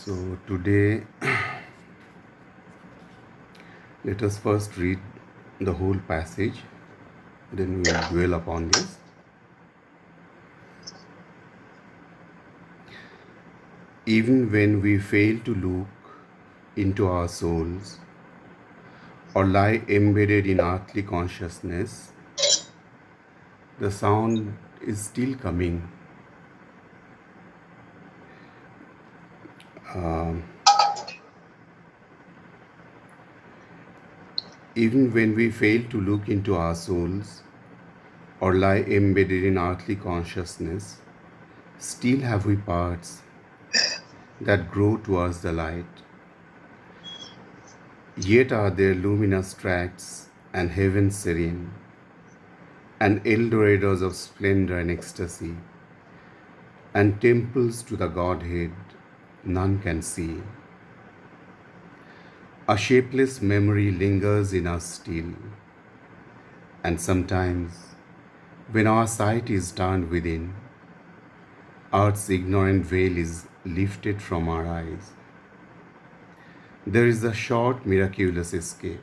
So today, let us first read the whole passage, then we will dwell upon this. Even when we fail to look into our souls or lie embedded in earthly consciousness, the sound is still coming. Even when we fail to look into our souls or lie embedded in earthly consciousness, still have we parts that grow towards the light. Yet are there luminous tracts and heaven serene, and Eldorados of splendor and ecstasy, and temples to the Godhead none can see. A shapeless memory lingers in us still, and sometimes, when our sight is turned within, earth's ignorant veil is lifted from our eyes. There is a short, miraculous escape.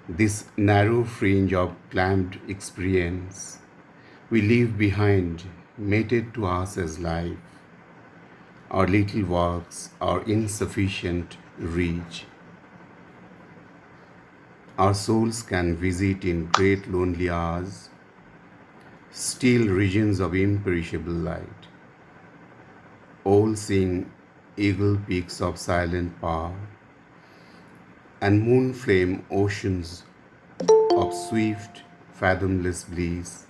This narrow fringe of clamped experience we leave behind, mated to us as life. Our little works are insufficient reach. Our souls can visit in great lonely hours, still regions of imperishable light, all-seeing eagle peaks of silent power, and moon-flame oceans of swift, fathomless bliss,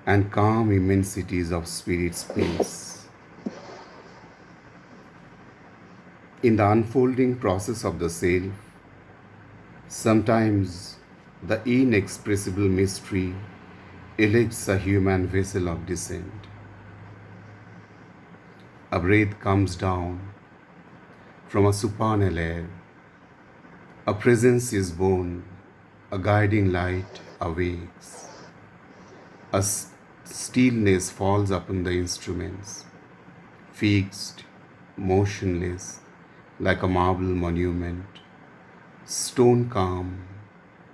and calm immensities of spirit space. In the unfolding process of the self, sometimes the inexpressible mystery elects a human vessel of descent. A breath comes down from a supernal air. A presence is born, a guiding light awakes. A stillness falls upon the instruments, fixed, motionless, like a marble monument. Stone calm,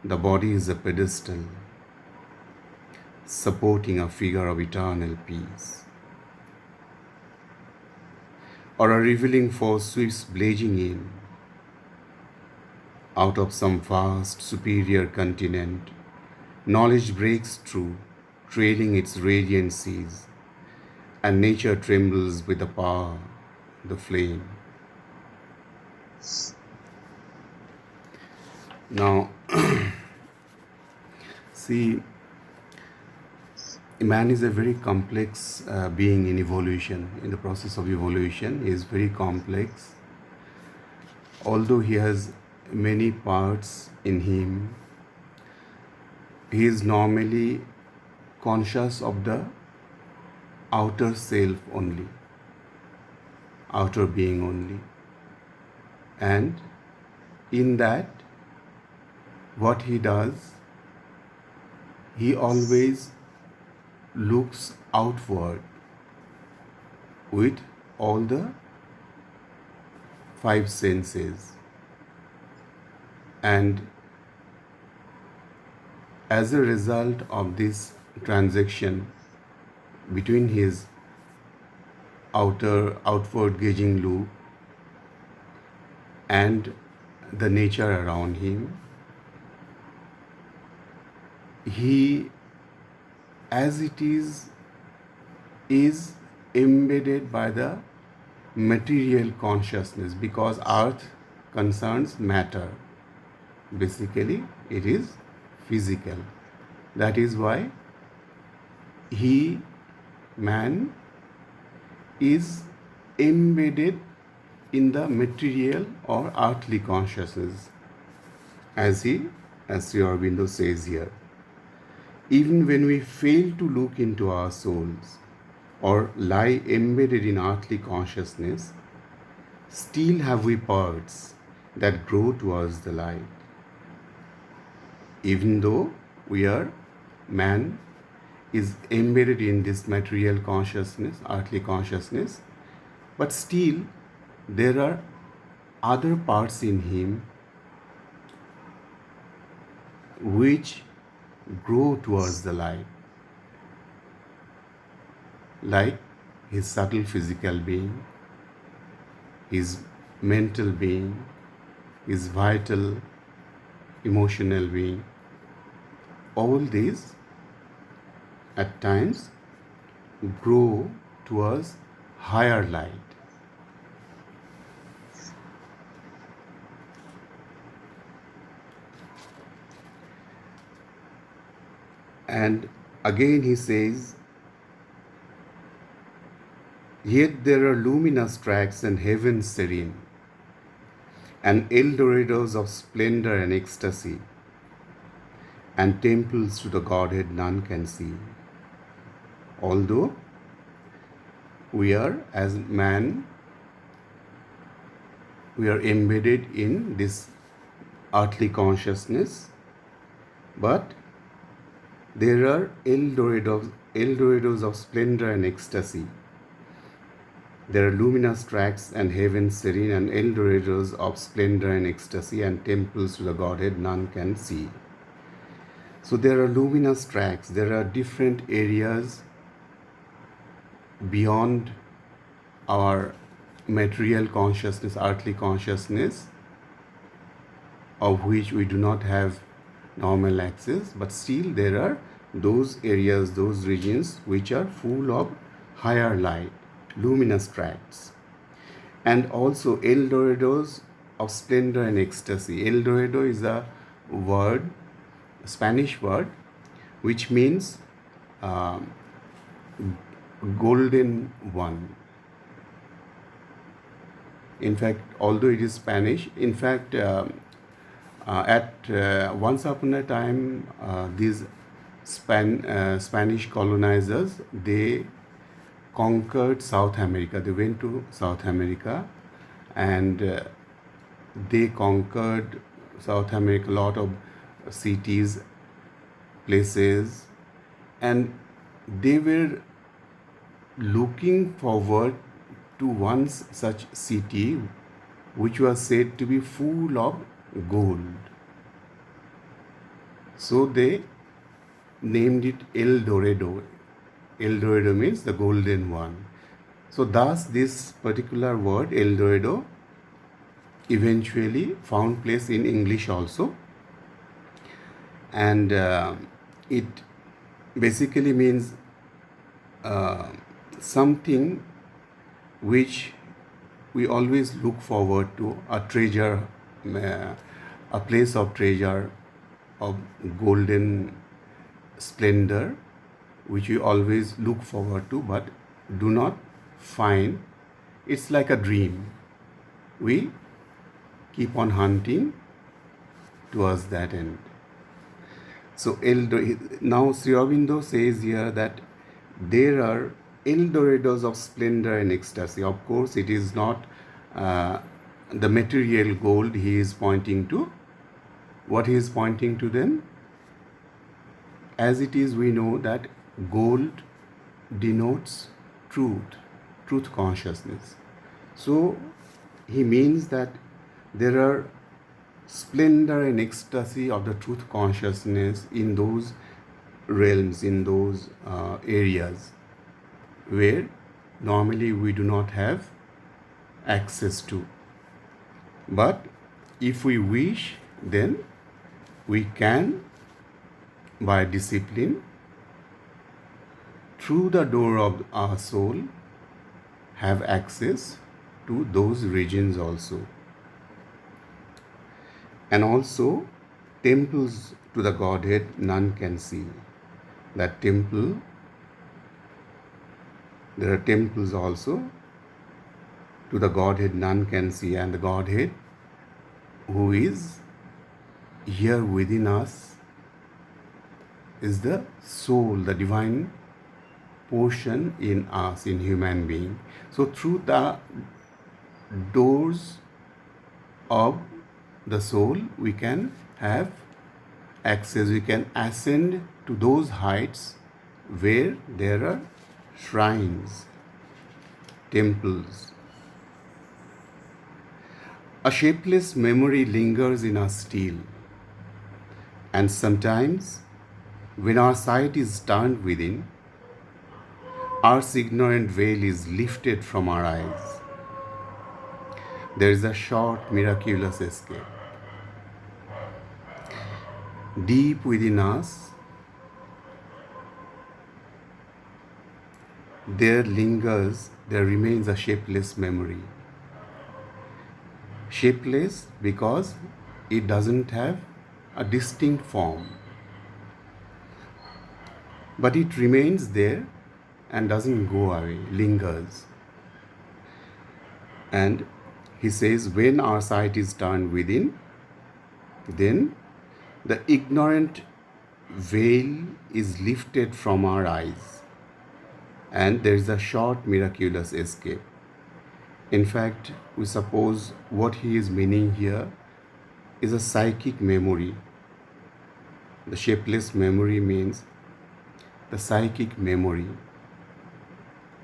the body is a pedestal, supporting a figure of eternal peace. Or a revealing force sweeps blazing in, out of some vast, superior continent. Knowledge breaks through, trailing its radiant seas, and nature trembles with the power, the flame. Now, see, man is a very complex being in evolution. In the process of evolution, he is very complex. Although he has many parts in him, he is normally conscious of the outer self only, outer being only. And in that, what he does, he always looks outward with all the five senses. And as a result of this transaction between his outward gazing loop and the nature around him, he, as it is embedded by the material consciousness, because earth concerns matter. Basically, it is physical. That is why man, is embedded in the material or earthly consciousness, as Sri Aurobindo says here. Even when we fail to look into our souls or lie embedded in earthly consciousness, still have we parts that grow towards the light. Even though we are man is embedded in this material consciousness, earthly consciousness, but still there are other parts in him which grow towards the light, like his subtle physical being, his mental being, his vital emotional being. All these at times grow towards higher light. And again he says, yet there are luminous tracks and heaven serene, and Eldorados of splendor and ecstasy, and temples to the Godhead none can see. Although we are, as man, we are embedded in this earthly consciousness, but there are Eldorados of splendor and ecstasy. There are luminous tracks and heaven serene, and Eldorados of splendor and ecstasy, and temples to the Godhead none can see. So there are luminous tracks, there are different areas beyond our material consciousness, earthly consciousness, of which we do not have normal access, but still there are those areas, those regions which are full of higher light, luminous tracts. And also Eldorados of splendor and ecstasy. Eldorado is a word, a Spanish word, which means golden one. In fact, although it is Spanish, in fact, once upon a time, these Spanish colonizers, they conquered South America. They went to South America, and they conquered South America, a lot of cities, places, and they were looking forward to one such city which was said to be full of gold. So they named it El Dorado. El Dorado means the golden one. So thus this particular word El Dorado eventually found place in English also, and it basically means something which we always look forward to, a treasure, a place of treasure, of golden splendor, which we always look forward to but do not find. It's like a dream. We keep on hunting towards that end. So now Sri Aurobindo says here that there are Eldorados of splendor and ecstasy. Of course, it is not the material gold he is pointing to. What he is pointing to then? As it is, we know that gold denotes truth consciousness. So he means that there are splendor and ecstasy of the truth consciousness in those realms, in those areas where normally we do not have access to. But if we wish, then we can, by discipline, through the door of our soul, have access to those regions also. And also, temples to the Godhead none can see. That temple, there are temples also to the Godhead none can see, and the Godhead who is here within us is the soul, the divine portion in us, in human being. So through the doors of the soul, we can have access, we can ascend to those heights where there are shrines, temples. A shapeless memory lingers in us still, and sometimes, when our sight is turned within, Earth's ignorant veil is lifted from our eyes. There is a short, miraculous escape. Deep within us, there remains a shapeless memory. Shapeless because it doesn't have a distinct form. But it remains there and doesn't go away, lingers. And he says, when our sight is turned within, then the ignorant veil is lifted from our eyes, and there is a short, miraculous escape. In fact, we suppose what he is meaning here is a psychic memory. The shapeless memory means the psychic memory.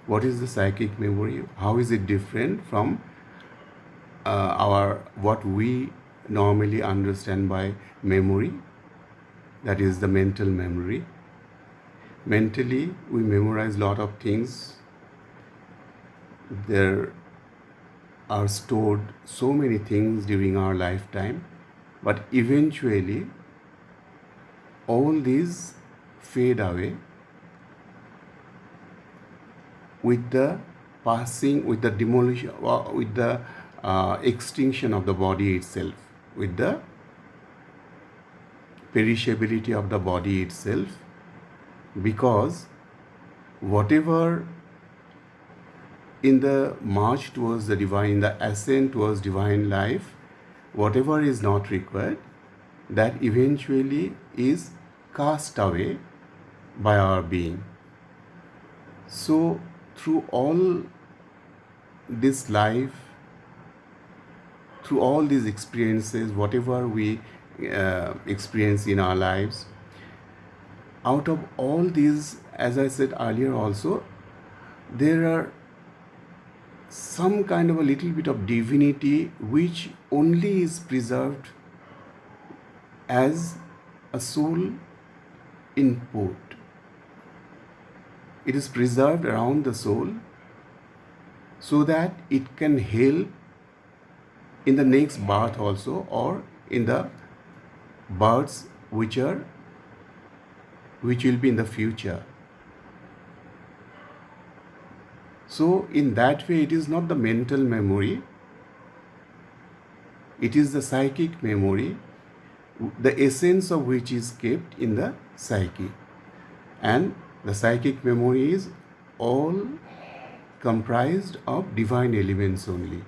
What is the psychic memory? How is it different from what we normally understand by memory? That is the mental memory. Mentally, we memorize a lot of things. There are stored so many things during our lifetime, but eventually all these fade away with the passing, with the demolition, with the extinction of the body itself, with the perishability of the body itself, because whatever in the march towards the divine, in the ascent towards divine life, whatever is not required, that eventually is cast away by our being. So through all this life, through all these experiences, whatever we experience in our lives, out of all these, as I said earlier also, there are some kind of a little bit of divinity which only is preserved as a soul input. It is preserved around the soul so that it can help in the next birth also, or in the births which will be in the future. So in that way, it is not the mental memory, it is the psychic memory, the essence of which is kept in the psyche. And the psychic memory is all comprised of divine elements only.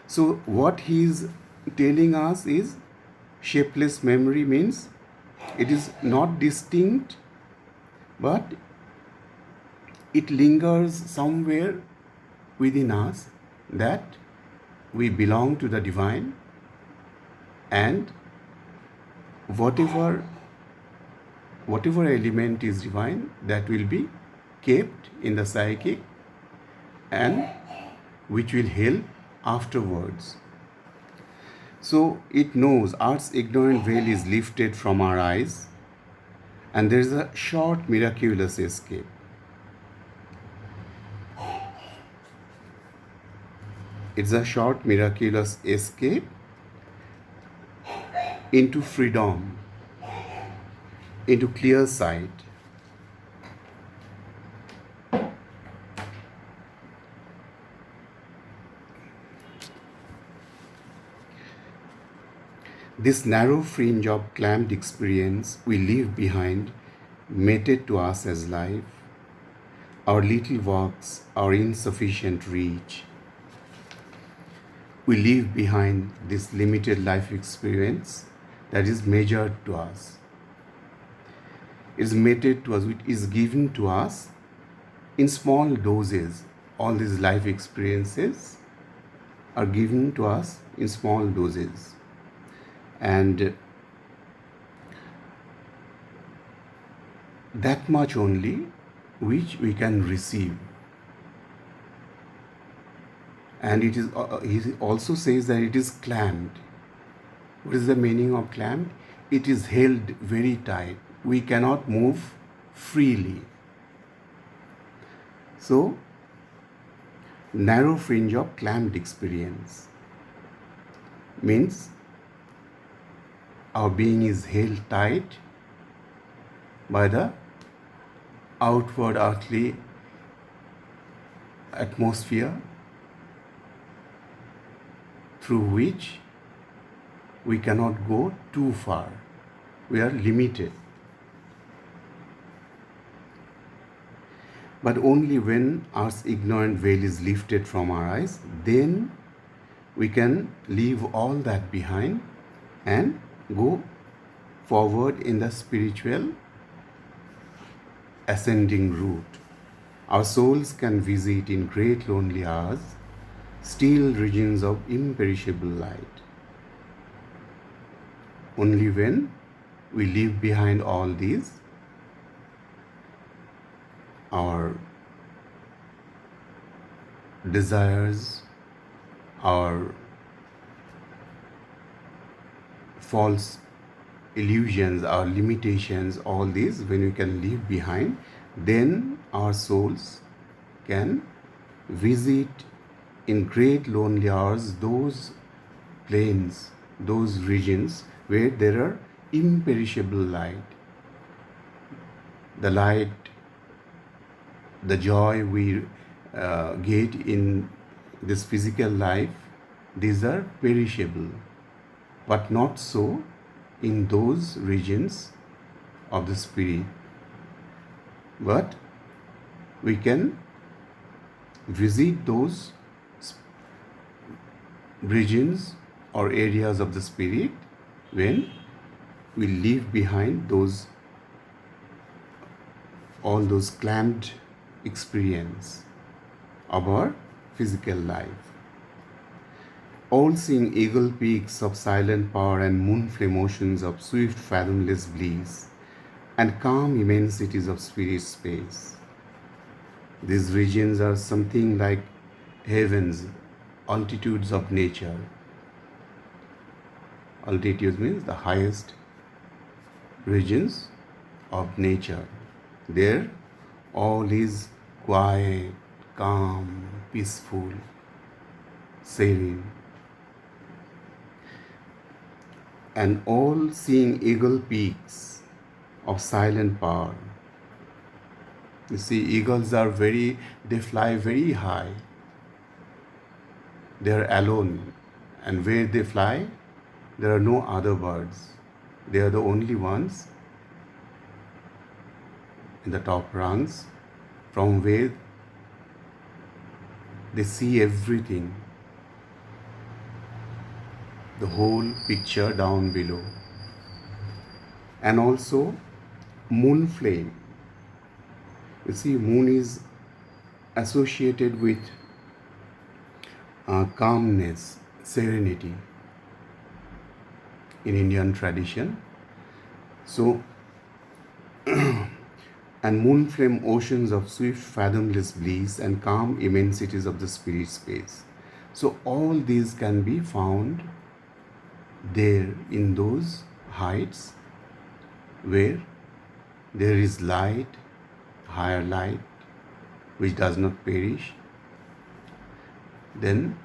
So what he is telling us is, shapeless memory means it is not distinct, but it lingers somewhere within us, that we belong to the divine, and whatever element is divine, that will be kept in the psychic and which will help afterwards. So it knows Earth's ignorant veil is lifted from our eyes, and there is a short, miraculous escape. It's a short, miraculous escape into freedom, into clear sight. This narrow fringe of clamped experience we leave behind, mated to us as life, our little walks, our insufficient reach. We leave behind this limited life experience that is measured to us. It is mated to us, it is given to us in small doses. All these life experiences are given to us in small doses. And that much only which we can receive. And it is he also says that it is clamped. What is the meaning of clamped? It is held very tight. We cannot move freely. So, narrow fringe of clamped experience means our being is held tight by the outward earthly atmosphere through which we cannot go too far. We are limited. But only when Earth's ignorant veil is lifted from our eyes, then we can leave all that behind and go forward in the spiritual ascending route. Our souls can visit in great lonely hours still regions of imperishable light. Only when we leave behind all these, our desires, our false illusions, our limitations, all these, when we can leave behind, then our souls can visit in great lonely hours those planes, those regions where there are imperishable light. The light, the joy we get in this physical life, these are perishable, but not so in those regions of the spirit. But we can visit those regions or areas of the spirit when we leave behind those all those clamped experience of our physical life. All-seeing eagle peaks of silent power and moon-flame oceans of swift fathomless bliss and calm immensities of spirit space. These regions are something like heavens, altitudes of nature. Altitudes means the highest regions of nature. There all is quiet, calm, peaceful, serene. And all-seeing eagle peaks of silent power. You see, eagles are they fly very high. They are alone. And where they fly, there are no other birds. They are the only ones in the top rungs from where they see everything, the whole picture down below. And also moon flame. You see, moon is associated with calmness, serenity in Indian tradition. So, and moon flame oceans of swift fathomless bliss and calm immensities of the spirit space. So all these can be found there in those heights where there is light, higher light, which does not perish. Then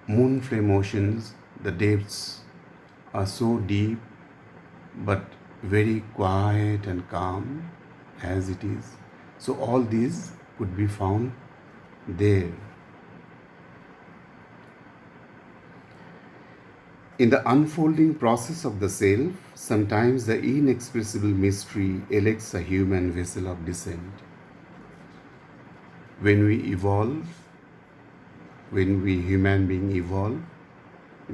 moon flame oceans, the depths are so deep but very quiet and calm as it is. So all these could be found there. In the unfolding process of the self, sometimes the inexpressible mystery elects a human vessel of descent. When we evolve, when we human beings evolve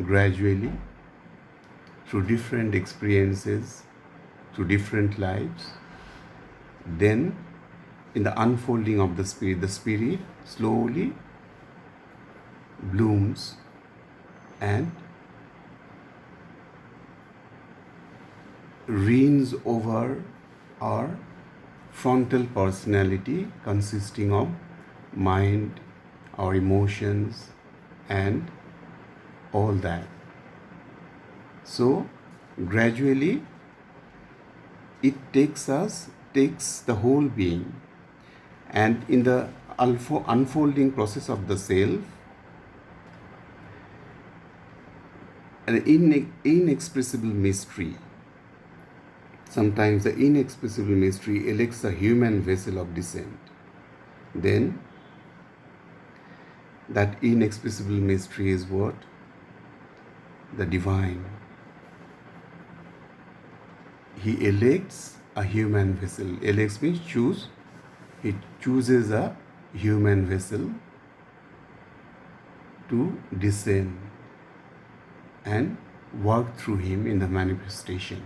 gradually through different experiences, through different lives, then in the unfolding of the spirit slowly blooms and reigns over our frontal personality consisting of mind, our emotions, and all that. So gradually it takes the whole being, and in the unfolding process of the self, an inexpressible mystery. Sometimes the inexpressible mystery elects a human vessel of descent. Then that inexpressible mystery is what? The divine. He elects a human vessel. Elects means choose. He chooses a human vessel to descend and work through him in the manifestation.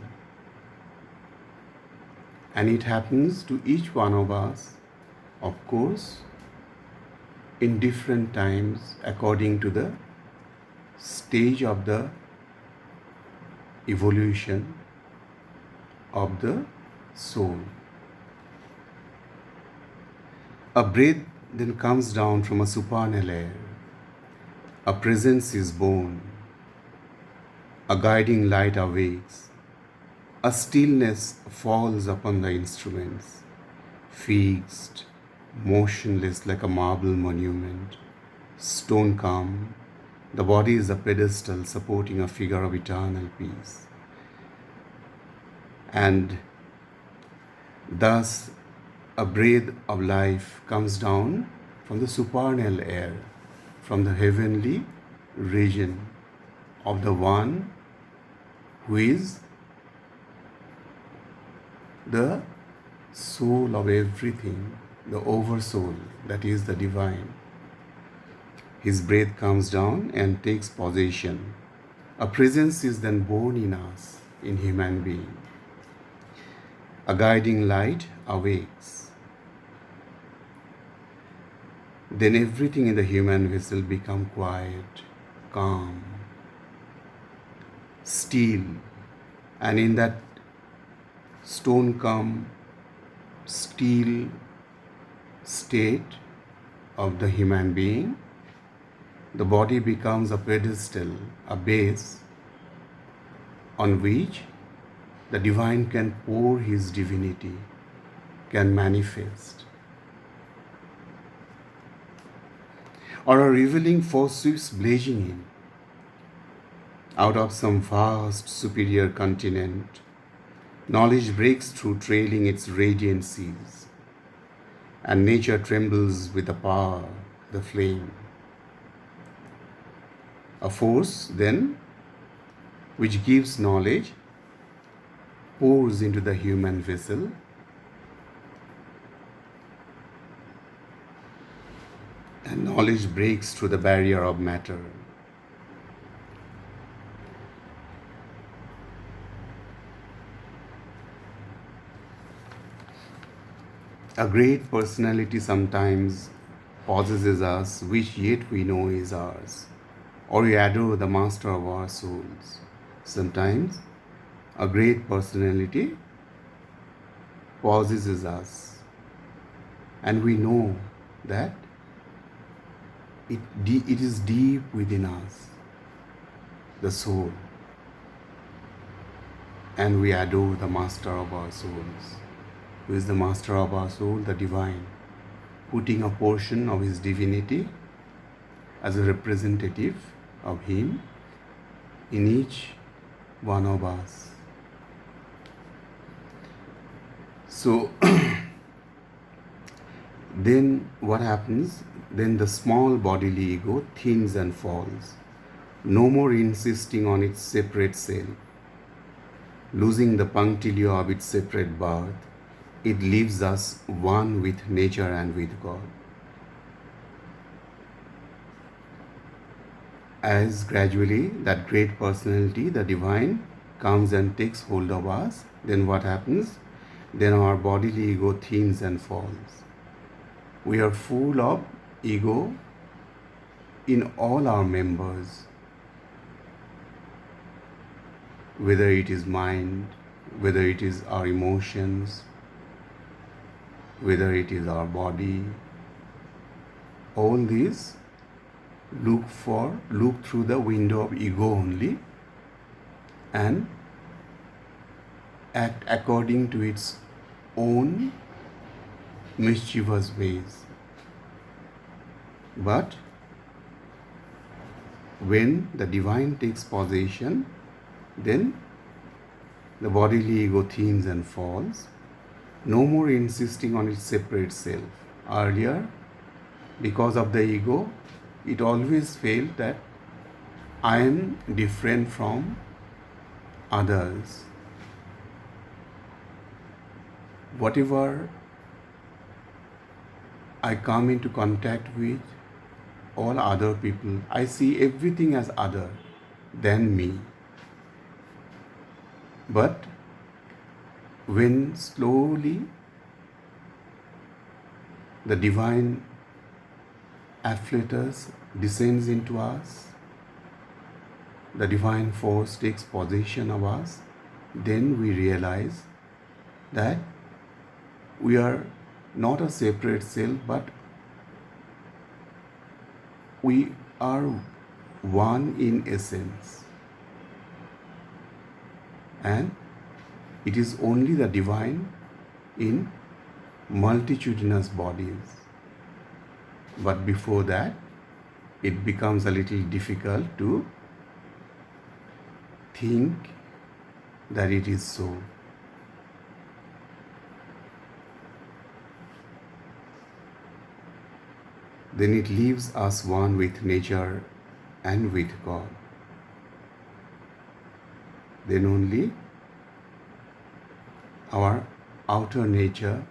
And it happens to each one of us, of course, in different times according to the stage of the evolution of the soul. A breath then comes down from a supernal air. A presence is born. A guiding light awakes. A stillness falls upon the instruments, fixed, motionless like a marble monument, stone calm. The body is a pedestal supporting a figure of eternal peace. And thus a breath of life comes down from the supernal air, from the heavenly region of the one who is the soul of everything, the oversoul, that is the divine. His breath comes down and takes possession. A presence is then born in us, in human being. A guiding light awakes. Then everything in the human vessel becomes quiet, calm, still, and in that stone calm, still state of the human being, the body becomes a pedestal, a base on which the divine can pour his divinity, can manifest. Or a revealing force sweeps blazing in out of some vast superior continent. Knowledge breaks through, trailing its radiant seas, and nature trembles with the power, the flame. A force, then, which gives knowledge, pours into the human vessel, and knowledge breaks through the barrier of matter. A great personality sometimes possesses us, which yet we know is ours, or we adore the master of our souls. Sometimes a great personality possesses us, and we know that it is deep within us, the soul, and we adore the master of our souls. Who is the master of our soul? The divine, putting a portion of his divinity as a representative of him in each one of us. So then what happens? Then the small bodily ego thins and falls, no more insisting on its separate self, losing the punctilio of its separate birth. It leaves us one with nature and with God. As gradually that great personality, the divine, comes and takes hold of us, then what happens? Then our bodily ego thins and falls. We are full of ego in all our members, whether it is mind, whether it is our emotions, whether it is our body, all these look through the window of ego only and act according to its own mischievous ways. But when the divine takes possession, then the bodily ego thins and falls, no more insisting on its separate self. Earlier, because of the ego, it always felt that I am different from others. Whatever I come into contact with, all other people, I see everything as other than me. But when slowly the divine afflatus descends into us, the divine force takes possession of us, then we realize that we are not a separate self, but we are one in essence. And it is only the divine in multitudinous bodies. But before that, it becomes a little difficult to think that it is so. Then it leaves us one with nature and with God. Then only our outer nature,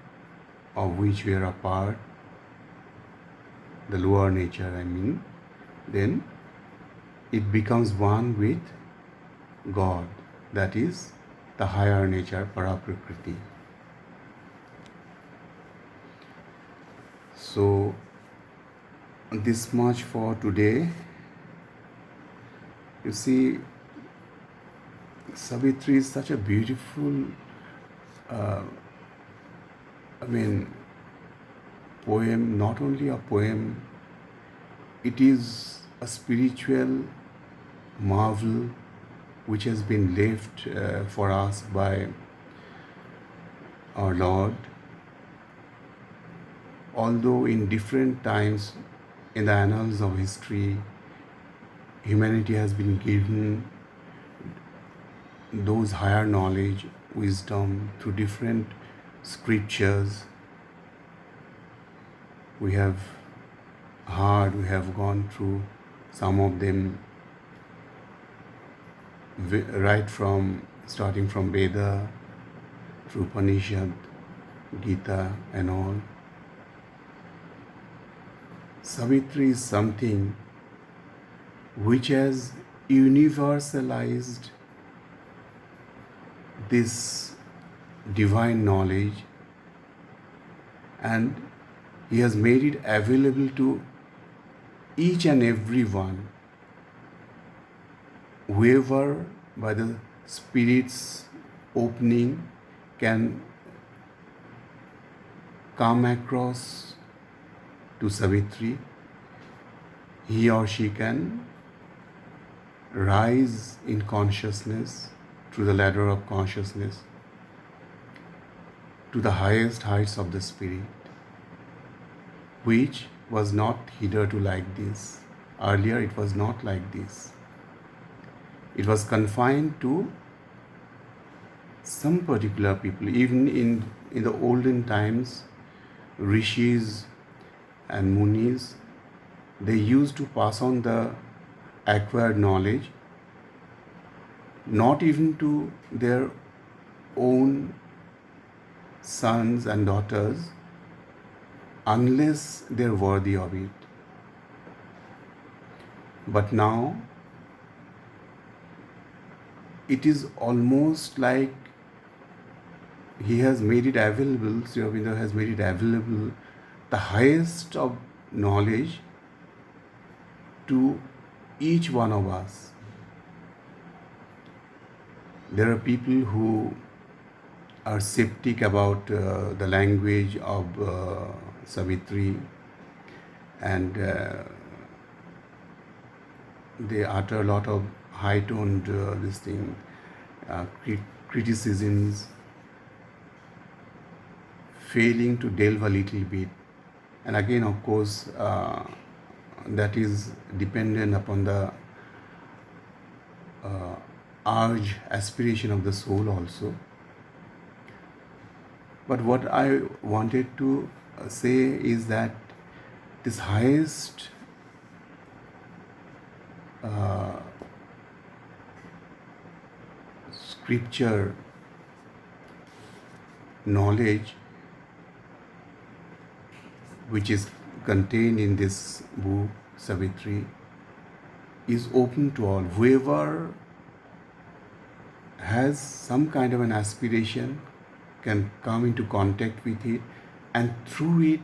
of which we are a part, the lower nature then it becomes one with God, that is the higher nature, Paraprakriti. So this much for today. You see, Savitri is such a beautiful poem, not only a poem, it is a spiritual marvel which has been left for us by our Lord. Although in different times in the annals of history, humanity has been given those higher knowledge, wisdom through different scriptures. We have heard, we have gone through some of them right from starting from Veda, through Upanishad, Gita and all. Savitri is something which has universalized this divine knowledge, and he has made it available to each and every one, whoever by the Spirit's opening can come across to Savitri, he or she can rise in consciousness through the ladder of consciousness to the highest heights of the Spirit, which was not hitherto like this. Earlier it was not like this. It was confined to some particular people. Even in the olden times, rishis and munis, they used to pass on the acquired knowledge not even to their own sons and daughters unless they're worthy of it. But now it is almost like he has made it available, Sri Aurobindo has made it available, the highest of knowledge to each one of us. There are people who are skeptic about the language of Savitri, and they utter a lot of high-toned criticisms, failing to delve a little bit. And again, of course, that is dependent upon the urge, aspiration of the soul also. But what I wanted to say is that this highest scripture knowledge which is contained in this book, Savitri, is open to all. Whoever has some kind of an aspiration can come into contact with it, and through it,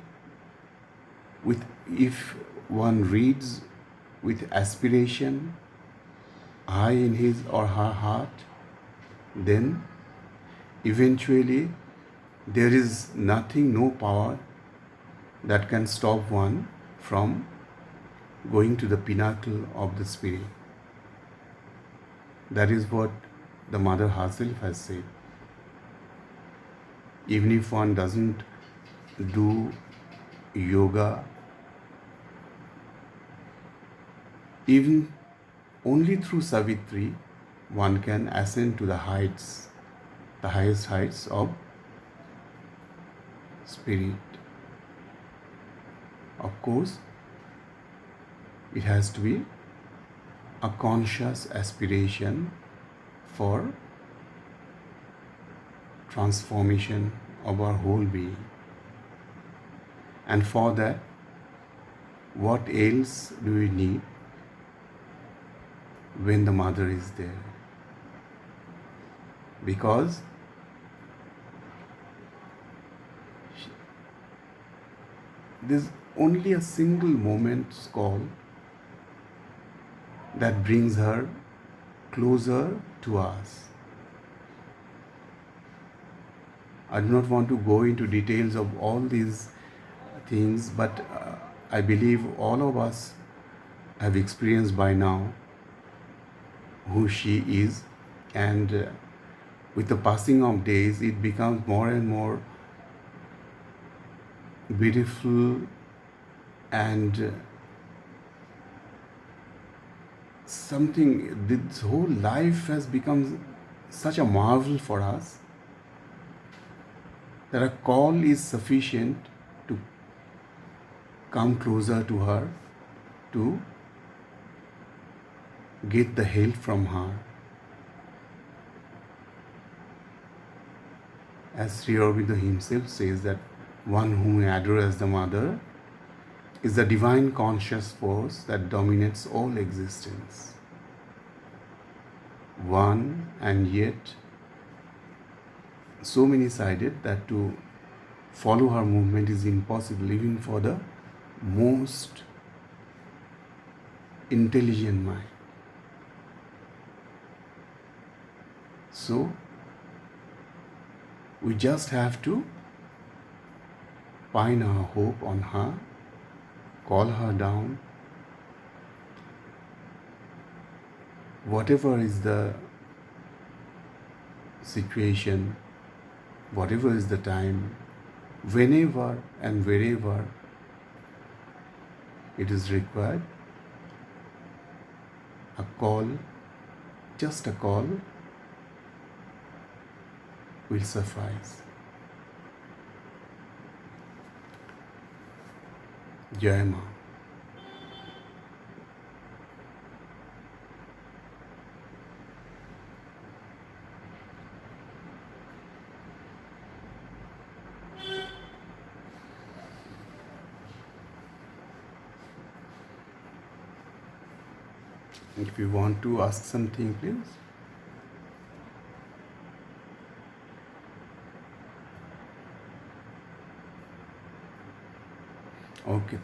if one reads with aspiration high in his or her heart, then eventually there is nothing, no power that can stop one from going to the pinnacle of the spirit. That is what the Mother herself has said. Even if one doesn't do yoga, even only through Savitri, one can ascend to the heights, the highest heights of spirit. Of course, it has to be a conscious aspiration for transformation of our whole being. And for that, what else do we need when the Mother is there? Because there's only a single moment's call that brings her closer to us. I do not want to go into details of all these things, but I believe all of us have experienced by now who she is, and with the passing of days, it becomes more and more beautiful, and this whole life has become such a marvel for us that a call is sufficient to come closer to her, to get the help from her. As Sri Aurobindo himself says, that one whom we adore as the Mother is the divine conscious force that dominates all existence. One, and yet so many-sided that to follow her movement is impossible even for the most intelligent mind. So, we just have to pine our hope on her, call her down. Whatever is the situation, whatever is the time, whenever and wherever it is required, a call, just a call, will suffice. Jai Ma. If you want to ask something, please. Okay.